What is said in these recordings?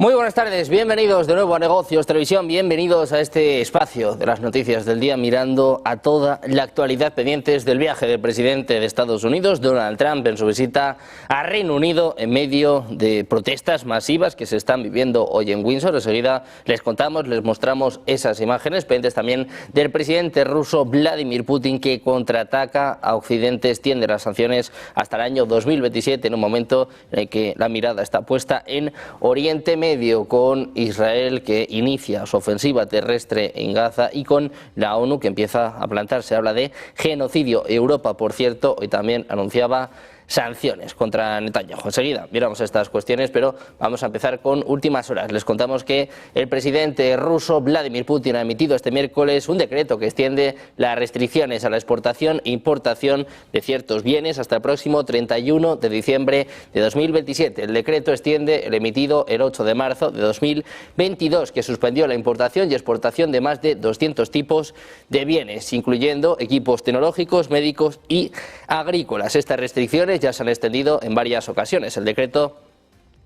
Muy buenas tardes, bienvenidos de nuevo a Negocios Televisión, bienvenidos a este espacio de las noticias del día mirando a toda la actualidad pendientes del viaje del presidente de Estados Unidos, Donald Trump, en su visita a Reino Unido en medio de protestas masivas que se están viviendo hoy en Windsor. Enseguida les contamos, les mostramos esas imágenes, pendientes también del presidente ruso Vladimir Putin, que contraataca a Occidente, extiende las sanciones hasta el año 2027 en un momento en el que la mirada está puesta en Oriente Medio, con Israel que inicia su ofensiva terrestre en Gaza y con la ONU que empieza a plantarse. Se habla de genocidio. Europa, por cierto, hoy también anunciaba sanciones contra Netanyahu. Enseguida miramos estas cuestiones, pero vamos a empezar con últimas horas. Les contamos que el presidente ruso Vladimir Putin ha emitido este miércoles un decreto que extiende las restricciones a la exportación e importación de ciertos bienes hasta el próximo 31 de diciembre de 2027. El decreto extiende el emitido el 8 de marzo de 2022, que suspendió la importación y exportación de más de 200 tipos de bienes, incluyendo equipos tecnológicos, médicos y agrícolas. Estas restricciones ya se han extendido en varias ocasiones. El decreto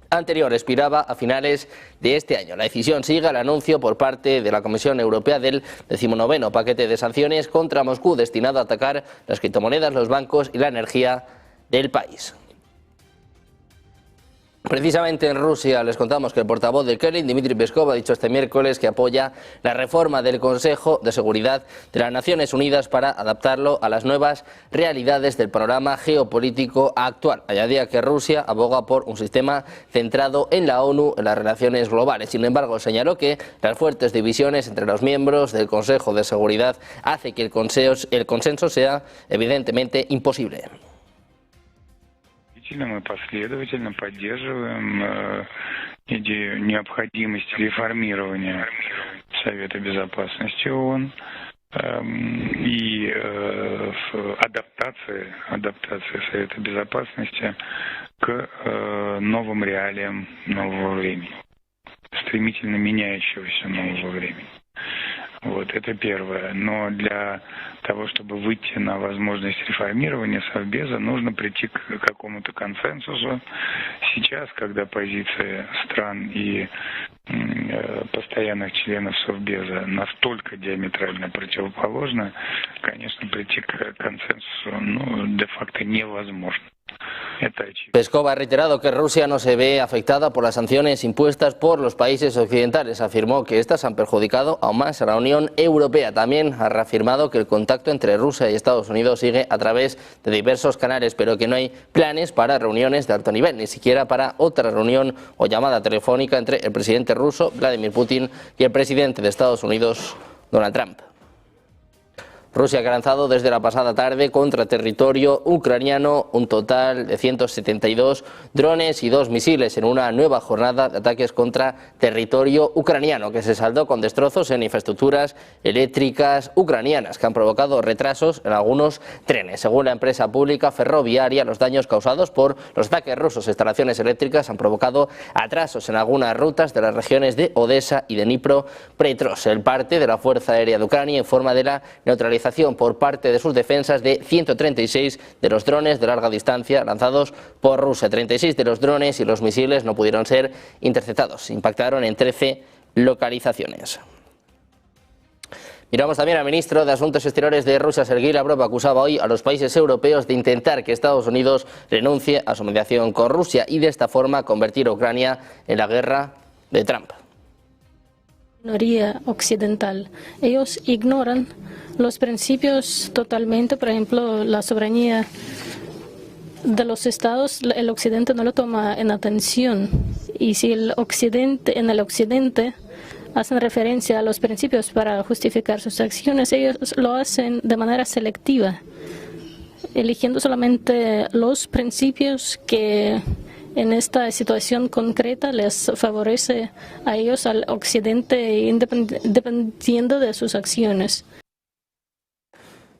anterior expiraba a finales de este año. La decisión sigue al anuncio por parte de la Comisión Europea del 19º paquete de sanciones contra Moscú, destinado a atacar las criptomonedas, los bancos y la energía del país. Precisamente en Rusia les contamos que el portavoz del Kremlin, Dmitry Peskov, ha dicho este miércoles que apoya la reforma del Consejo de Seguridad de las Naciones Unidas para adaptarlo a las nuevas realidades del panorama geopolítico actual. Añadía que Rusia aboga por un sistema centrado en la ONU, en las relaciones globales. Sin embargo, señaló que las fuertes divisiones entre los miembros del Consejo de Seguridad hace que el consenso sea evidentemente imposible. Мы последовательно поддерживаем идею необходимости реформирования Совета Безопасности ООН и адаптации Совета Безопасности к новым реалиям нового времени, стремительно меняющегося нового времени. Вот, это первое. Но для того, чтобы выйти на возможность реформирования Совбеза, нужно прийти к какому-то консенсусу. Сейчас, когда позиции стран и постоянных членов Совбеза настолько диаметрально противоположны, конечно, прийти к консенсусу де-факто невозможно. Peskov ha reiterado que Rusia no se ve afectada por las sanciones impuestas por los países occidentales. Afirmó que estas han perjudicado aún más a la Unión Europea. También ha reafirmado que el contacto entre Rusia y Estados Unidos sigue a través de diversos canales, pero que no hay planes para reuniones de alto nivel, ni siquiera para otra reunión o llamada telefónica entre el presidente ruso Vladimir Putin y el presidente de Estados Unidos Donald Trump. Rusia que ha lanzado desde la pasada tarde contra territorio ucraniano un total de 172 drones y 2 misiles en una nueva jornada de ataques contra territorio ucraniano que se saldó con destrozos en infraestructuras eléctricas ucranianas que han provocado retrasos en algunos trenes. Según la empresa pública ferroviaria, los daños causados por los ataques rusos a instalaciones eléctricas han provocado atrasos en algunas rutas de las regiones de Odessa y de Dnipropetrovsk. El parte de la Fuerza Aérea de Ucrania informa de la neutralización por parte de sus defensas de 136 de los drones de larga distancia lanzados por Rusia. 36 de los drones y los misiles no pudieron ser interceptados. Impactaron en 13 localizaciones. Miramos también al ministro de Asuntos Exteriores de Rusia, Sergei Lavrov, acusaba hoy a los países europeos de intentar que Estados Unidos renuncie a su mediación con Rusia y de esta forma convertir a Ucrania en la guerra de Trump. Minoría occidental. Ellos ignoran los principios totalmente, por ejemplo, la soberanía de los estados, el occidente no lo toma en atención. Y si en el occidente hacen referencia a los principios para justificar sus acciones, ellos lo hacen de manera selectiva, eligiendo solamente los principios que en esta situación concreta les favorece a ellos, al occidente, dependiendo de sus acciones.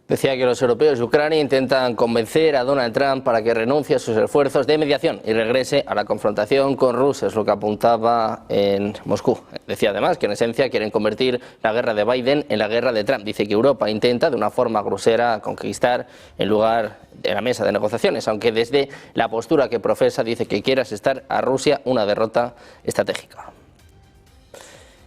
Decía que los europeos y Ucrania intentan convencer a Donald Trump para que renuncie a sus esfuerzos de mediación y regrese a la confrontación con Rusia, es lo que apuntaba en Moscú. Decía además que en esencia quieren convertir la guerra de Biden en la guerra de Trump. Dice que Europa intenta de una forma grosera conquistar el lugar de la mesa de negociaciones, aunque desde la postura que profesa dice que quiere asestar a Rusia una derrota estratégica.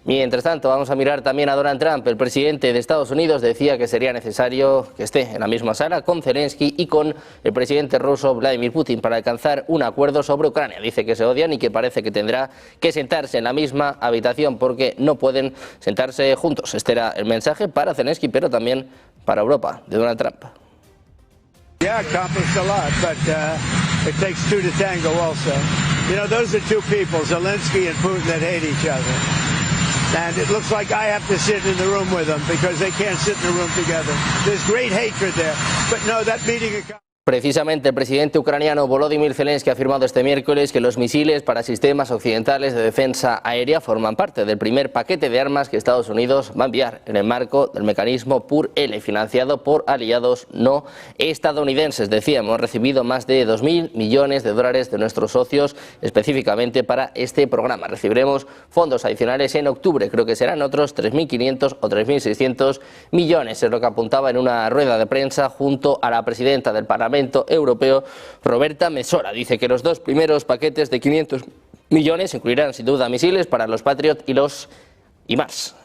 Mientras tanto, vamos a mirar también a Donald Trump. El presidente de Estados Unidos decía que sería necesario que esté en la misma sala con Zelensky y con el presidente ruso Vladimir Putin para alcanzar un acuerdo sobre Ucrania. Dice que se odian y que parece que tendrá que sentarse en la misma habitación porque no pueden sentarse juntos. Este era el mensaje para Zelensky, pero también para Europa, de Donald Trump. Yeah, accomplished a lot, but it takes two to tango also. You know, those are two people, Zelensky and Putin, that hate each other. And it looks like I have to sit in the room with them because they can't sit in the room together. There's great hatred there. But no, that meeting... Precisamente el presidente ucraniano Volodymyr Zelensky ha afirmado este miércoles que los misiles para sistemas occidentales de defensa aérea forman parte del primer paquete de armas que Estados Unidos va a enviar en el marco del mecanismo PUR-L, financiado por aliados no estadounidenses. Decía, hemos recibido más de 2.000 millones de dólares de nuestros socios específicamente para este programa. Recibiremos fondos adicionales en octubre, creo que serán otros 3.500 o 3.600 millones, es lo que apuntaba en una rueda de prensa junto a la presidenta del Parlamento Europeo, Roberta Metsola. Dice que los dos primeros paquetes de 500 millones incluirán sin duda misiles para los Patriot y los HIMARS.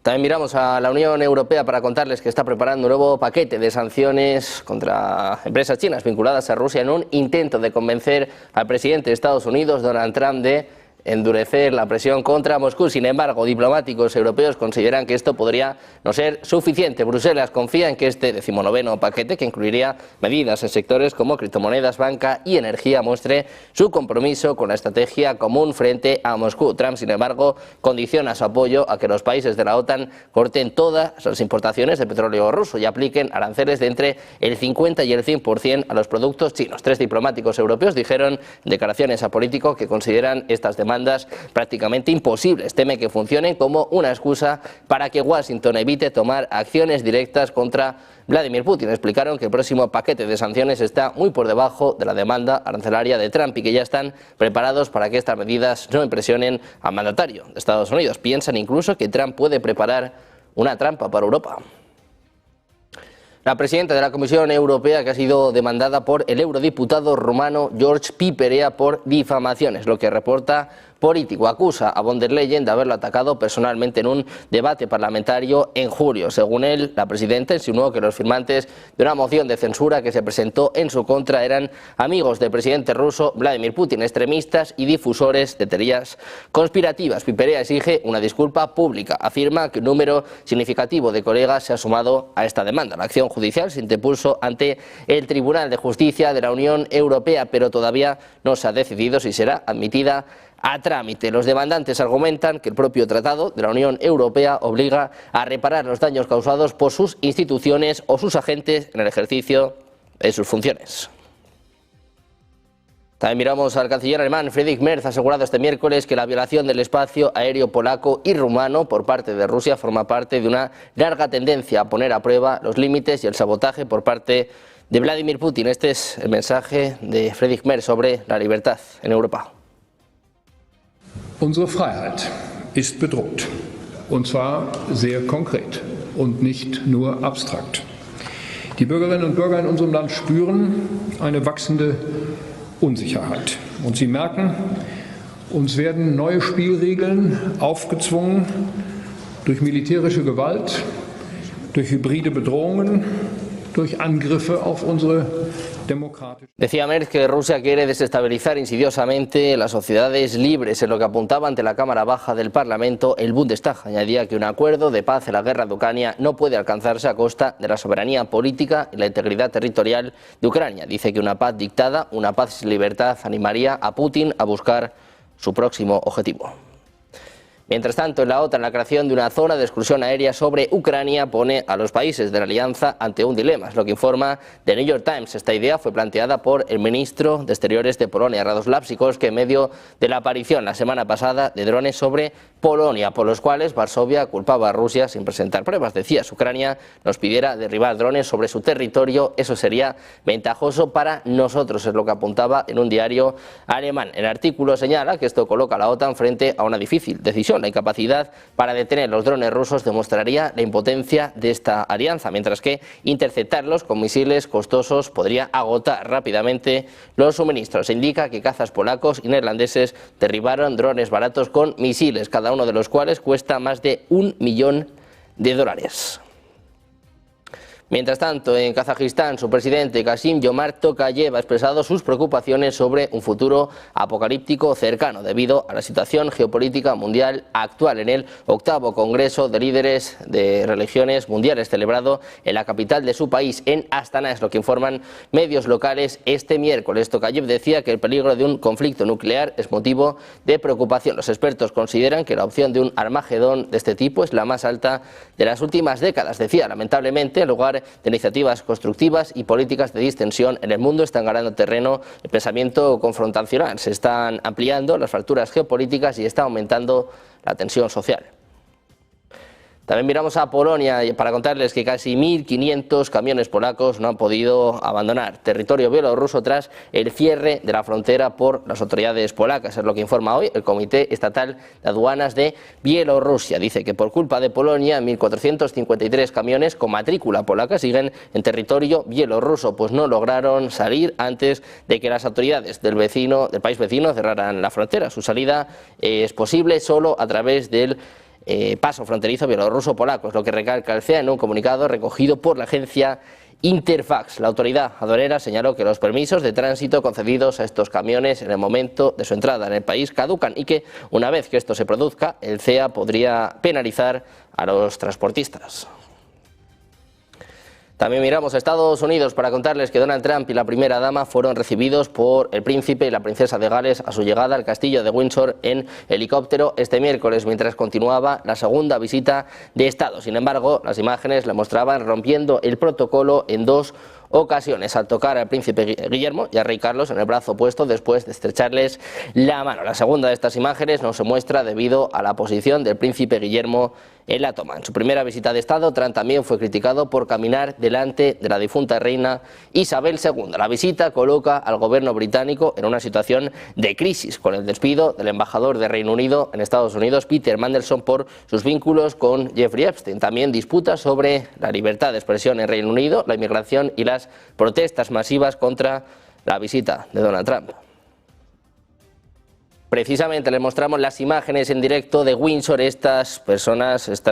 También miramos a la Unión Europea para contarles que está preparando un nuevo paquete de sanciones contra empresas chinas vinculadas a Rusia en un intento de convencer al presidente de Estados Unidos, Donald Trump, de endurecer la presión contra Moscú. Sin embargo, diplomáticos europeos consideran que esto podría no ser suficiente. Bruselas confía en que este 19º paquete, que incluiría medidas en sectores como criptomonedas, banca y energía, muestre su compromiso con la estrategia común frente a Moscú. Trump, sin embargo, condiciona su apoyo a que los países de la OTAN corten todas las importaciones de petróleo ruso y apliquen aranceles de entre el 50 y el 100% a los productos chinos. 3 diplomáticos europeos dijeron en declaraciones a Político que consideran estas demandas prácticamente imposibles. Teme que funcionen como una excusa para que Washington evite tomar acciones directas contra Vladimir Putin. Explicaron que el próximo paquete de sanciones está muy por debajo de la demanda arancelaria de Trump y que ya están preparados para que estas medidas no impresionen al mandatario de Estados Unidos. Piensan incluso que Trump puede preparar una trampa para Europa. La presidenta de la Comisión Europea, que ha sido demandada por el eurodiputado rumano George Piperea por difamaciones, lo que reporta Político, acusa a von der Leyen de haberlo atacado personalmente en un debate parlamentario en julio. Según él, la presidenta insinuó que los firmantes de una moción de censura que se presentó en su contra eran amigos del presidente ruso Vladimir Putin, extremistas y difusores de teorías conspirativas. Piperea exige una disculpa pública. Afirma que un número significativo de colegas se ha sumado a esta demanda. La acción judicial se interpuso ante el Tribunal de Justicia de la Unión Europea, pero todavía no se ha decidido si será admitida a trámite. Los demandantes argumentan que el propio Tratado de la Unión Europea obliga a reparar los daños causados por sus instituciones o sus agentes en el ejercicio de sus funciones. También miramos al canciller alemán Friedrich Merz. Ha asegurado este miércoles que la violación del espacio aéreo polaco y rumano por parte de Rusia forma parte de una larga tendencia a poner a prueba los límites y el sabotaje por parte de Vladimir Putin. Este es el mensaje de Friedrich Merz sobre la libertad en Europa. Unsere Freiheit ist bedroht, und zwar sehr konkret und nicht nur abstrakt. Die Bürgerinnen und Bürger in unserem Land spüren eine wachsende Unsicherheit. Und sie merken, uns werden neue Spielregeln aufgezwungen durch militärische Gewalt, durch hybride Bedrohungen, durch Angriffe auf unsere democratische. Decía Merz que Rusia quiere desestabilizar insidiosamente las sociedades libres, en lo que apuntaba ante la Cámara Baja del Parlamento el Bundestag. Añadía que un acuerdo de paz en la guerra de Ucrania no puede alcanzarse a costa de la soberanía política y la integridad territorial de Ucrania. Dice que una paz dictada, una paz sin libertad, animaría a Putin a buscar su próximo objetivo. Mientras tanto, en la OTAN, la creación de una zona de exclusión aérea sobre Ucrania pone a los países de la alianza ante un dilema. Es lo que informa The New York Times. Esta idea fue planteada por el ministro de Exteriores de Polonia, Radosław Sikorski, en medio de la aparición la semana pasada de drones sobre Polonia, por los cuales Varsovia culpaba a Rusia sin presentar pruebas. Decía, si Ucrania nos pidiera derribar drones sobre su territorio, eso sería ventajoso para nosotros, es lo que apuntaba en un diario alemán. El artículo señala que esto coloca a la OTAN frente a una difícil decisión. la incapacidad para detener los drones rusos demostraría la impotencia de esta alianza, mientras que interceptarlos con misiles costosos podría agotar rápidamente los suministros. Se indica que cazas polacos y neerlandeses derribaron drones baratos con misiles, cada uno de los cuales cuesta más de $1 millón. Mientras tanto, en Kazajistán, su presidente Kassym-Jomart Tokayev ha expresado sus preocupaciones sobre un futuro apocalíptico cercano debido a la situación geopolítica mundial actual. En el 8º Congreso de Líderes de Religiones Mundiales celebrado en la capital de su país, en Astana, es lo que informan medios locales este miércoles. Tokayev decía que el peligro de un conflicto nuclear es motivo de preocupación. Los expertos consideran que la opción de un Armagedón de este tipo es la más alta de las últimas décadas. Decía, lamentablemente, en lugar de iniciativas constructivas y políticas de distensión en el mundo, están ganando terreno el pensamiento confrontacional. Se están ampliando las fracturas geopolíticas y está aumentando la tensión social. También miramos a Polonia para contarles que casi 1.500 camiones polacos no han podido abandonar territorio bielorruso tras el cierre de la frontera por las autoridades polacas. Es lo que informa hoy el Comité Estatal de Aduanas de Bielorrusia. Dice que por culpa de Polonia, 1.453 camiones con matrícula polaca siguen en territorio bielorruso, pues no lograron salir antes de que las autoridades del país vecino cerraran la frontera. Su salida es posible solo a través del paso fronterizo bielorruso-polaco, es lo que recalca el CEA en un comunicado recogido por la agencia Interfax. La autoridad aduanera señaló que los permisos de tránsito concedidos a estos camiones en el momento de su entrada en el país caducan y que, una vez que esto se produzca, el CEA podría penalizar a los transportistas. También miramos a Estados Unidos para contarles que Donald Trump y la primera dama fueron recibidos por el príncipe y la princesa de Gales a su llegada al castillo de Windsor en helicóptero este miércoles, mientras continuaba la segunda visita de Estado. Sin embargo, las imágenes le mostraban rompiendo el protocolo en dos ocasiones, al tocar al príncipe Guillermo y al rey Carlos en el brazo opuesto después de estrecharles la mano. La segunda de estas imágenes no se muestra debido a la posición del príncipe Guillermo en la toma. En su primera visita de Estado, Trump también fue criticado por caminar delante de la difunta reina Isabel II. La visita coloca al gobierno británico en una situación de crisis, con el despido del embajador de Reino Unido en Estados Unidos, Peter Mandelson, por sus vínculos con Jeffrey Epstein. También disputas sobre la libertad de expresión en Reino Unido, la inmigración y las protestas masivas contra la visita de Donald Trump. Precisamente les mostramos las imágenes en directo de Windsor, estas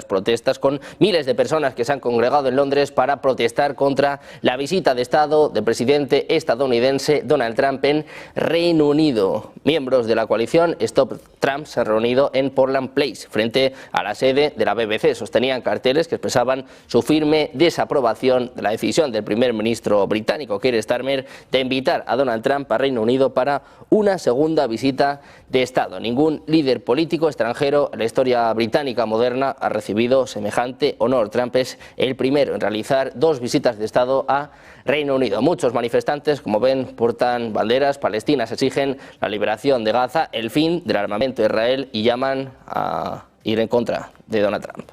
protestas con miles de personas que se han congregado en Londres para protestar contra la visita de Estado del presidente estadounidense Donald Trump en Reino Unido. Miembros de la coalición Stop Trump se han reunido en Portland Place, frente a la sede de la BBC. Sostenían carteles que expresaban su firme desaprobación de la decisión del primer ministro británico Keir Starmer de invitar a Donald Trump a Reino Unido para una segunda visita de Estado. Ningún líder político extranjero en la historia británica moderna ha recibido semejante honor. Trump es el primero en realizar dos visitas de Estado a Reino Unido. Muchos manifestantes, como ven, portan banderas palestinas, exigen la liberación de Gaza, el fin del armamento de Israel y llaman a ir en contra de Donald Trump.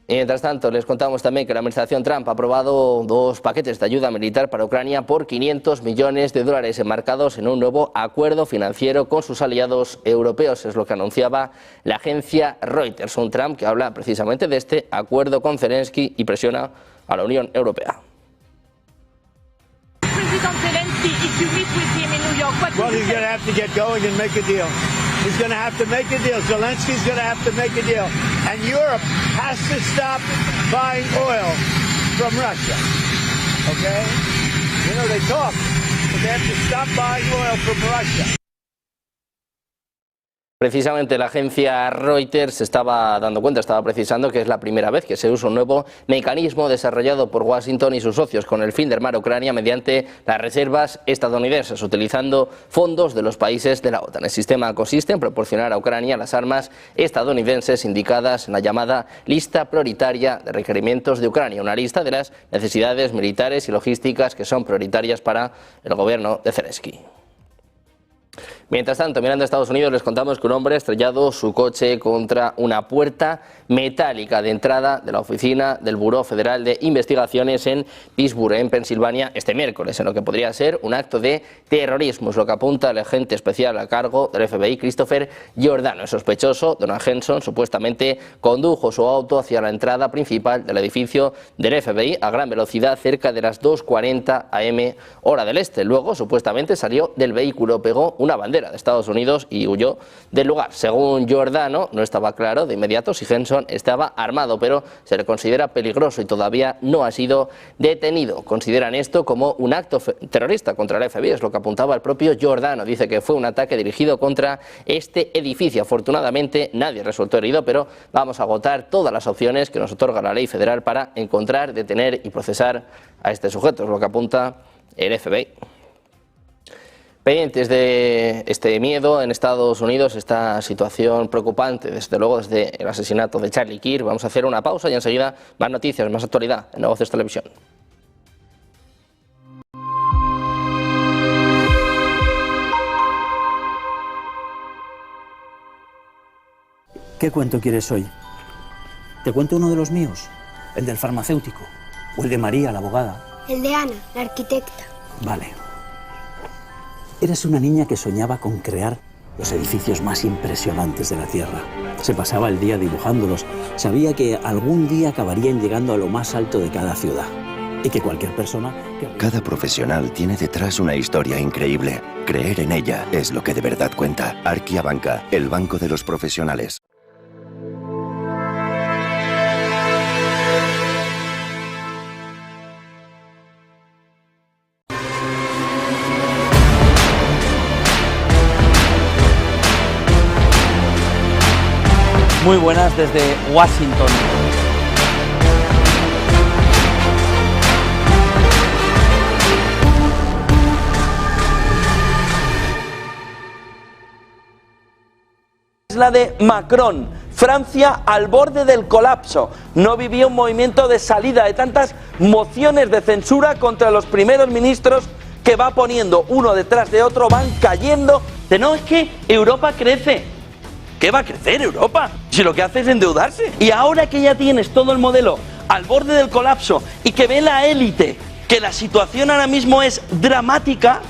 Y mientras tanto, les contamos también que la administración Trump ha aprobado dos paquetes de ayuda militar para Ucrania por $500 millones enmarcados en un nuevo acuerdo financiero con sus aliados europeos. Es lo que anunciaba la agencia Reuters. Un Trump que habla precisamente de este acuerdo con Zelensky y presiona a la Unión Europea. He's going to have to make a deal. Zelensky's going to have to make a deal. And Europe has to stop buying oil from Russia. Okay? You know, they talk, but they have to stop buying oil from Russia. Precisamente la agencia Reuters estaba dando cuenta, estaba precisando que es la primera vez que se usa un nuevo mecanismo desarrollado por Washington y sus socios con el fin de armar a Ucrania mediante las reservas estadounidenses, utilizando fondos de los países de la OTAN. El sistema consiste en proporcionar a Ucrania las armas estadounidenses indicadas en la llamada lista prioritaria de requerimientos de Ucrania, una lista de las necesidades militares y logísticas que son prioritarias para el gobierno de Zelensky. Mientras tanto, mirando a Estados Unidos, les contamos que un hombre ha estrellado su coche contra una puerta metálica de entrada de la oficina del Buró Federal de Investigaciones en Pittsburgh, en Pensilvania, este miércoles, en lo que podría ser un acto de terrorismo. Es lo que apunta el agente especial a cargo del FBI, Christopher Giordano. El sospechoso, Donald Henson, supuestamente condujo su auto hacia la entrada principal del edificio del FBI a gran velocidad cerca de las 2:40 am hora del este. Luego, supuestamente, salió del vehículo, pegó una bandera de Estados Unidos y huyó del lugar. Según Giordano, no estaba claro de inmediato si Henson estaba armado, pero se le considera peligroso y todavía no ha sido detenido. Consideran esto como un acto terrorista contra el FBI, es lo que apuntaba el propio Giordano. Dice que fue un ataque dirigido contra este edificio. Afortunadamente nadie resultó herido, pero vamos a agotar todas las opciones que nos otorga la ley federal para encontrar, detener y procesar a este sujeto, es lo que apunta el FBI. Pendientes de este miedo en Estados Unidos, esta situación preocupante, desde luego desde el asesinato de Charlie Kirk. Vamos a hacer una pausa y enseguida más noticias, más actualidad en Negocios Televisión. ¿Qué cuento quieres hoy? ¿Te cuento uno de los míos? ¿El del farmacéutico? ¿O el de María, la abogada? El de Ana, la arquitecta. Vale. Eras una niña que soñaba con crear los edificios más impresionantes de la Tierra. Se pasaba el día dibujándolos. Sabía que algún día acabarían llegando a lo más alto de cada ciudad. Y que cualquier persona... Cada profesional tiene detrás una historia increíble. Creer en ella es lo que de verdad cuenta. Arquia Banca, el banco de los profesionales. Muy buenas desde Washington. Es la de Macron. Francia al borde del colapso. No vivía un movimiento de salida de tantas mociones de censura contra los primeros ministros que va poniendo uno detrás de otro, van cayendo. No, es que Europa crece. ¿Qué va a crecer Europa? Si lo que hace es endeudarse. Y ahora que ya tienes todo el modelo al borde del colapso y que ve la élite que la situación ahora mismo es dramática,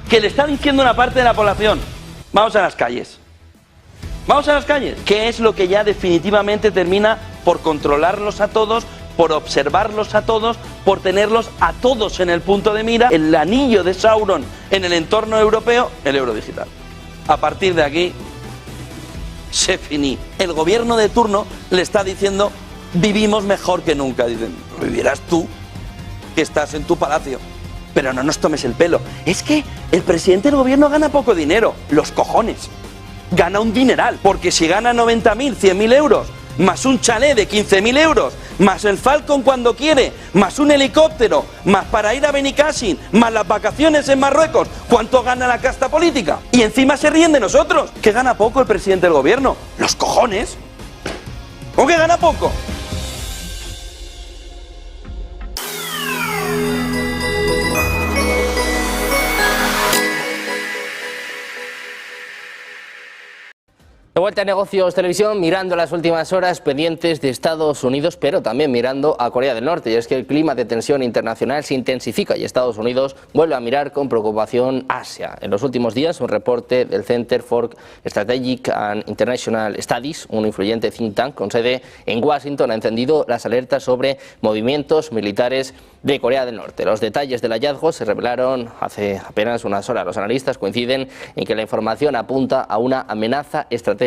que le está diciendo una parte de la población, vamos a las calles. Vamos a las calles. ¿Qué es lo que ya definitivamente termina por controlarlos a todos, por observarlos a todos, por tenerlos a todos en el punto de mira? El anillo de Sauron en el entorno europeo, el euro digital. A partir de aquí, se finí. El gobierno de turno le está diciendo, vivimos mejor que nunca. Dicen, vivirás tú, que estás en tu palacio, pero no nos tomes el pelo. Es que el presidente del gobierno gana poco dinero, los cojones. Gana un dineral, porque si gana 90.000, 100.000 euros, más un chalet de 15.000 euros, más el Falcon cuando quiere, más un helicóptero, más para ir a Benicassin, más las vacaciones en Marruecos, ¿cuánto gana la casta política? Y encima se ríen de nosotros, que gana poco el presidente del gobierno. ¡Los cojones! ¿Cómo que gana poco? De vuelta a Negocios Televisión, mirando las últimas horas, pendientes de Estados Unidos, pero también mirando a Corea del Norte. Y es que el clima de tensión internacional se intensifica y Estados Unidos vuelve a mirar con preocupación Asia. En los últimos días, un reporte del Center for Strategic and International Studies, un influyente think tank con sede en Washington, ha encendido las alertas sobre movimientos militares de Corea del Norte. Los detalles del hallazgo se revelaron hace apenas unas horas. Los analistas coinciden en que la información apunta a una amenaza estratégica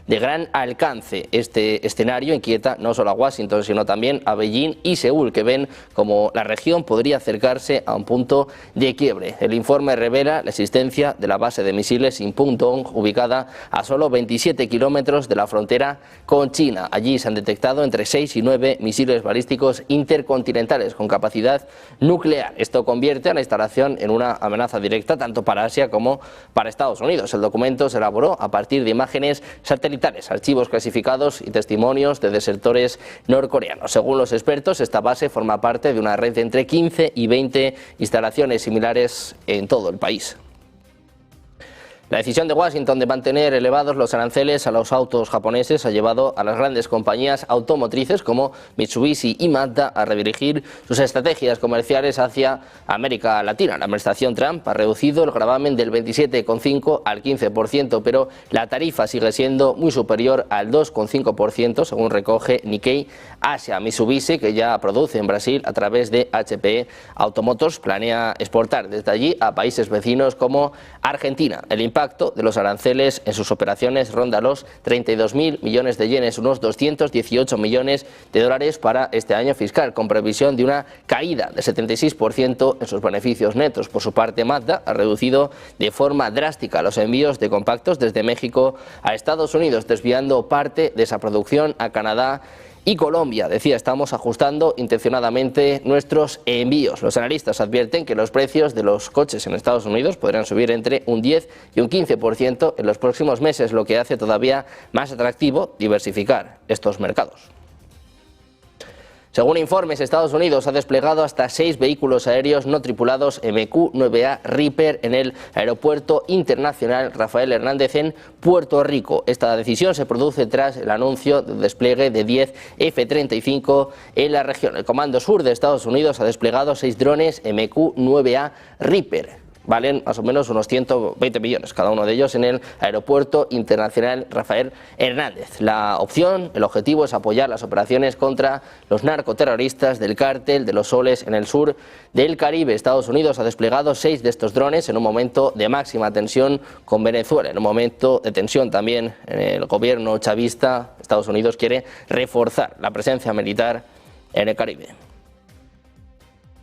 de gran alcance. Este escenario inquieta no solo a Washington, sino también a Beijing y Seúl, que ven como la región podría acercarse a un punto de quiebre. El informe revela la existencia de la base de misiles Inpungdong, ubicada a solo 27 kilómetros de la frontera con China. Allí se han detectado entre 6 y 9 misiles balísticos intercontinentales con capacidad nuclear. Esto convierte a la instalación en una amenaza directa tanto para Asia como para Estados Unidos. El documento se elaboró a partir de imágenes satelitales, archivos clasificados y testimonios de desertores norcoreanos. Según los expertos, esta base forma parte de una red de entre 15 y 20 instalaciones similares en todo el país. La decisión de Washington de mantener elevados los aranceles a los autos japoneses ha llevado a las grandes compañías automotrices como Mitsubishi y Mazda a redirigir sus estrategias comerciales hacia América Latina. La administración Trump ha reducido el gravamen del 27,5% al 15%, pero la tarifa sigue siendo muy superior al 2,5%, según recoge Nikkei Asia. Mitsubishi, que ya produce en Brasil a través de HP Automotors, planea exportar desde allí a países vecinos como Argentina. El impacto de los aranceles en sus operaciones ronda los 32.000 millones de yenes, unos 218 millones de dólares para este año fiscal, con previsión de una caída de 76% en sus beneficios netos. Por su parte, Mazda ha reducido de forma drástica los envíos de compactos desde México a Estados Unidos, desviando parte de esa producción a Canadá y Colombia. Decía, estamos ajustando intencionadamente nuestros envíos. Los analistas advierten que los precios de los coches en Estados Unidos podrán subir entre un 10 y un 15% en los próximos meses, lo que hace todavía más atractivo diversificar estos mercados. Según informes, Estados Unidos ha desplegado hasta 6 vehículos aéreos no tripulados MQ-9A Reaper en el Aeropuerto Internacional Rafael Hernández en Puerto Rico. Esta decisión se produce tras el anuncio del despliegue de 10 F-35 en la región. El Comando Sur de Estados Unidos ha desplegado 6 drones MQ-9A Reaper. Valen más o menos unos 120 millones cada uno de ellos en el Aeropuerto Internacional Rafael Hernández. La opción, el objetivo es apoyar las operaciones contra los narcoterroristas del cártel de los Soles en el sur del Caribe. Estados Unidos ha desplegado 6 de estos drones en un momento de máxima tensión con Venezuela. En un momento de tensión también en el gobierno chavista, Estados Unidos quiere reforzar la presencia militar en el Caribe.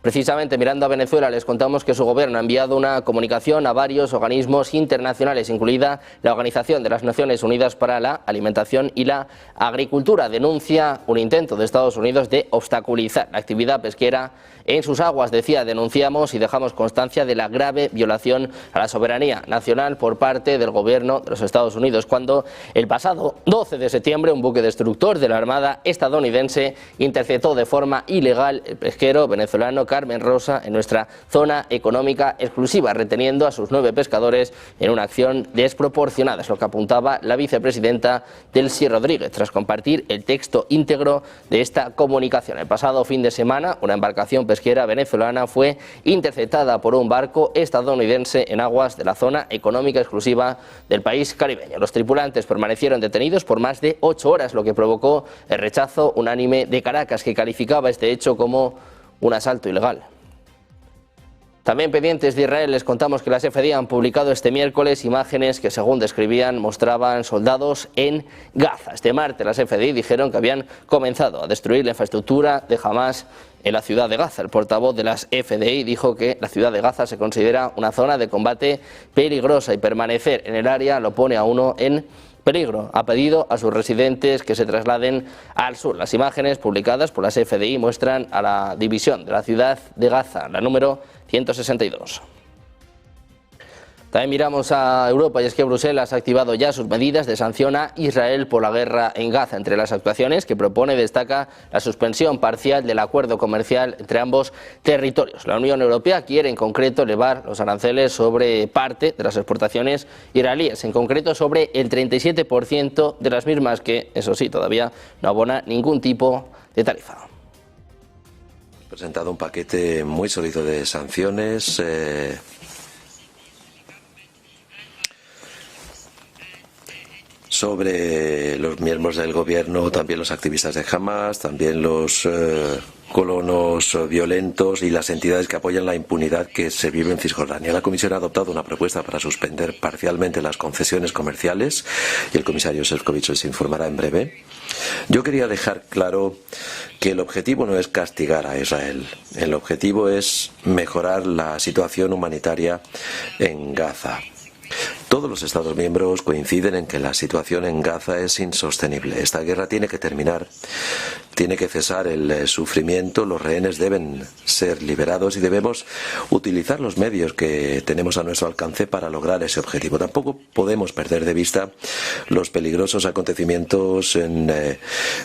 Precisamente mirando a Venezuela, les contamos que su gobierno ha enviado una comunicación a varios organismos internacionales, incluida la Organización de las Naciones Unidas para la Alimentación y la Agricultura. Denuncia un intento de Estados Unidos de obstaculizar la actividad pesquera en sus aguas. Decía, denunciamos y dejamos constancia de la grave violación a la soberanía nacional por parte del gobierno de los Estados Unidos, cuando el pasado 12 de septiembre un buque destructor de la Armada estadounidense interceptó de forma ilegal el pesquero venezolano Carmen Rosa en nuestra zona económica exclusiva, reteniendo a sus 9 pescadores en una acción desproporcionada. Es lo que apuntaba la vicepresidenta Delcy Rodríguez tras compartir el texto íntegro de esta comunicación. El pasado fin de semana, una embarcación pesquera venezolana fue interceptada por un barco estadounidense en aguas de la zona económica exclusiva del país caribeño. Los tripulantes permanecieron detenidos por más de 8 horas, lo que provocó el rechazo unánime de Caracas, que calificaba este hecho como un asalto ilegal. También pendientes de Israel, les contamos que las FDI han publicado este miércoles imágenes que, según describían, mostraban soldados en Gaza. Este martes las FDI dijeron que habían comenzado a destruir la infraestructura de Hamás en la ciudad de Gaza. El portavoz de las FDI dijo que la ciudad de Gaza se considera una zona de combate peligrosa y permanecer en el área lo pone a uno en peligro. Ha pedido a sus residentes que se trasladen al sur. Las imágenes publicadas por las FDI muestran a la división de la ciudad de Gaza, la número 162. También miramos a Europa y es que Bruselas ha activado ya sus medidas de sanción a Israel por la guerra en Gaza. Entre las actuaciones que propone destaca la suspensión parcial del acuerdo comercial entre ambos territorios. La Unión Europea quiere en concreto elevar los aranceles sobre parte de las exportaciones israelíes, en concreto sobre el 37% de las mismas, que eso sí todavía no abona ningún tipo de tarifa. Presentado un paquete muy sólido de sanciones sobre los miembros del gobierno, también los activistas de Hamas, también los colonos violentos y las entidades que apoyan la impunidad que se vive en Cisjordania. La Comisión ha adoptado una propuesta para suspender parcialmente las concesiones comerciales y el comisario Šefčovič les informará en breve. Yo quería dejar claro que el objetivo no es castigar a Israel. El objetivo es mejorar la situación humanitaria en Gaza. Todos los Estados miembros coinciden en que la situación en Gaza es insostenible. Esta guerra tiene que terminar. tiene que cesar el sufrimiento, los rehenes deben ser liberados y debemos utilizar los medios que tenemos a nuestro alcance para lograr ese objetivo. Tampoco podemos perder de vista los peligrosos acontecimientos en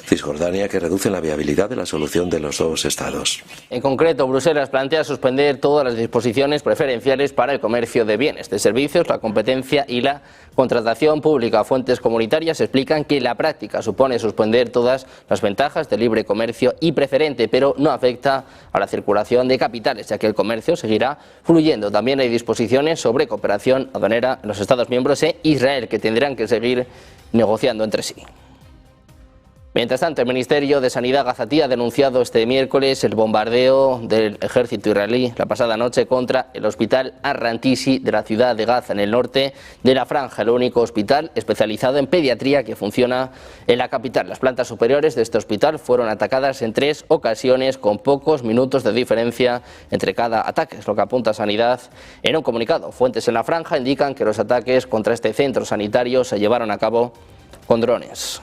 Cisjordania que reducen la viabilidad de la solución de los dos estados. En concreto, Bruselas plantea suspender todas las disposiciones preferenciales para el comercio de bienes, de servicios, la competencia y la contratación pública. Fuentes comunitarias explican que la práctica supone suspender todas las ventajas del libre comercio y preferente, pero no afecta a la circulación de capitales, ya que el comercio seguirá fluyendo. También hay disposiciones sobre cooperación aduanera en los Estados miembros e Israel, que tendrán que seguir negociando entre sí. Mientras tanto, el Ministerio de Sanidad gazatí ha denunciado este miércoles el bombardeo del ejército israelí la pasada noche contra el hospital Ar-Rantisi de la ciudad de Gaza, en el norte de la franja, el único hospital especializado en pediatría que funciona en la capital. Las plantas superiores de este hospital fueron atacadas en 3 ocasiones, con pocos minutos de diferencia entre cada ataque, es lo que apunta Sanidad en un comunicado. Fuentes en la franja indican que los ataques contra este centro sanitario se llevaron a cabo con drones.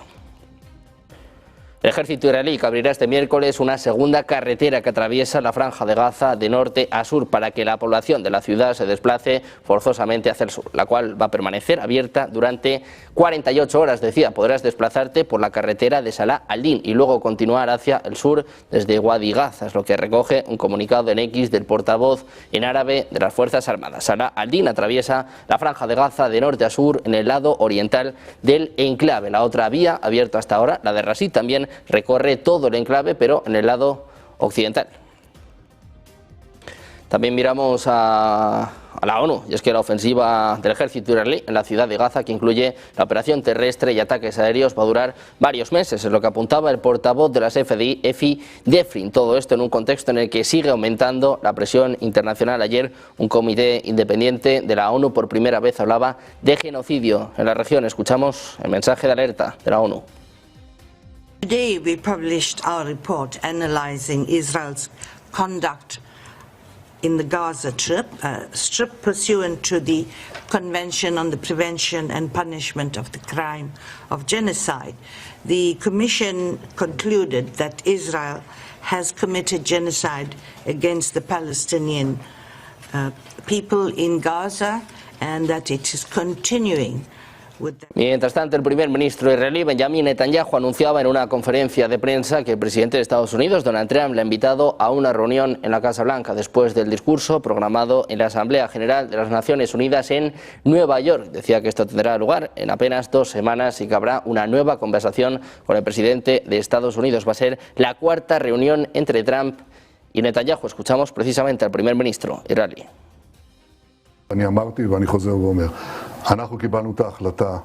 El ejército israelí que abrirá este miércoles una segunda carretera que atraviesa la franja de Gaza de norte a sur para que la población de la ciudad se desplace forzosamente hacia el sur, la cual va a permanecer abierta durante 48 horas. Decía, podrás desplazarte por la carretera de Salah al-Din y luego continuar hacia el sur desde Wadi Gaza, es lo que recoge un comunicado en X del portavoz en árabe de las Fuerzas Armadas. Salah al-Din atraviesa la franja de Gaza de norte a sur en el lado oriental del enclave. La otra vía abierta hasta ahora, la de Rasid, también recorre todo el enclave, pero en el lado occidental. También miramos a la ONU, y es que la ofensiva del ejército israelí en la ciudad de Gaza, que incluye la operación terrestre y ataques aéreos, va a durar varios meses, es lo que apuntaba el portavoz de las FDI, Efi Defrin. Todo esto en un contexto en el que sigue aumentando la presión internacional. Ayer un comité independiente de la ONU por primera vez hablaba de genocidio en la región. Escuchamos el mensaje de alerta de la ONU. Today we published our report analyzing Israel's conduct in the Gaza Strip pursuant to the Convention on the Prevention and Punishment of the Crime of Genocide. The Commission concluded that Israel has committed genocide against the Palestinian people in Gaza and that it is continuing. Mientras tanto, el primer ministro israelí Benjamin Netanyahu anunciaba en una conferencia de prensa que el presidente de Estados Unidos, Donald Trump, le ha invitado a una reunión en la Casa Blanca después del discurso programado en la Asamblea General de las Naciones Unidas en Nueva York. Decía que esto tendrá lugar en apenas 2 semanas y que habrá una nueva conversación con el presidente de Estados Unidos. Va a ser la 4ª reunión entre Trump y Netanyahu. Escuchamos precisamente al primer ministro israelí. אני אמרתי ואני חוזר ואומר, אנחנו קיבלנו את ההחלטה,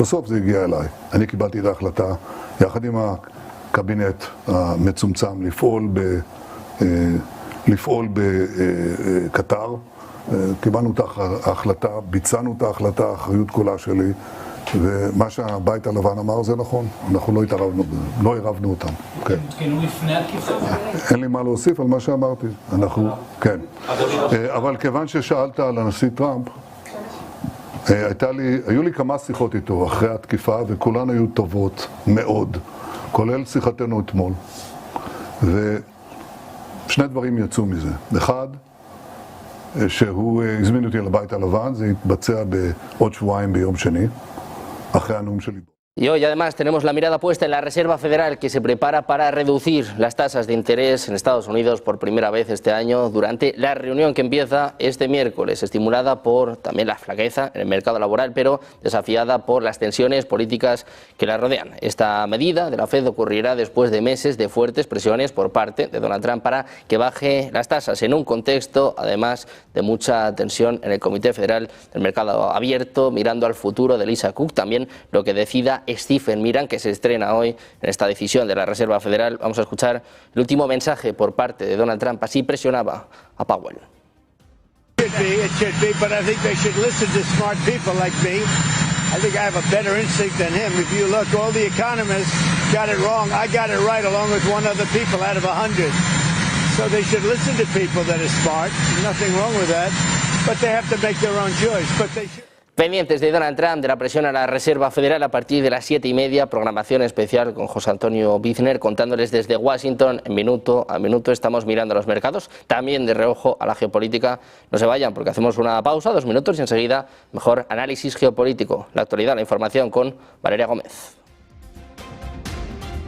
בסוף זה הגיע אליי, אני קיבלתי את ההחלטה יחד עם הקבינט המצומצם לפעול בקטר, קיבלנו את ההחלטה, ביצענו את ההחלטה, האחריות כולה שלי, ומה שהבית הלבן אמר זה נכון, אנחנו לא התערבנו, לא ערבנו אותם. כן. אין לי מה להוסיף על מה שאמרתי, אנחנו, כן. אבל כיוון ששאלת על הנשיא טראמפ, היו לי כמה שיחות איתו אחרי התקיפה, וכולן היו טובות מאוד, כולל שיחתנו אתמול. ושני דברים יצאו מזה. אחד, שהוא הזמין אותי לבית הלבן, זה יתבצע בעוד שבועיים ביום שני. Y hoy además tenemos la mirada puesta en la Reserva Federal, que se prepara para reducir las tasas de interés en Estados Unidos por primera vez este año durante la reunión que empieza este miércoles, estimulada por también la flaqueza en el mercado laboral, pero desafiada por las tensiones políticas que la rodean. Esta medida de la Fed ocurrirá después de meses de fuertes presiones por parte de Donald Trump para que baje las tasas, en un contexto además de mucha tensión en el Comité Federal del Mercado Abierto, mirando al futuro de Lisa Cook, también lo que decida Stephen Miran, que se estrena hoy en esta decisión de la Reserva Federal. Vamos a escuchar el último mensaje por parte de Donald Trump. Así presionaba a Powell. It should be, but I think they should listen to smart people like me. I think I have a better instinct than him. If you look, all the economists got it wrong. I got it right along with one other people out of 100. So they should listen to people that are smart. Nothing wrong with that. But they have to make their own choice. But they should... Pendientes de Donald Trump, de la presión a la Reserva Federal a partir de las 7:30, programación especial con José Antonio Bizner contándoles desde Washington, minuto a minuto estamos mirando a los mercados, también de reojo a la geopolítica. No se vayan porque hacemos una pausa, 2 minutos y enseguida mejor análisis geopolítico, la actualidad, la información con Valeria Gómez.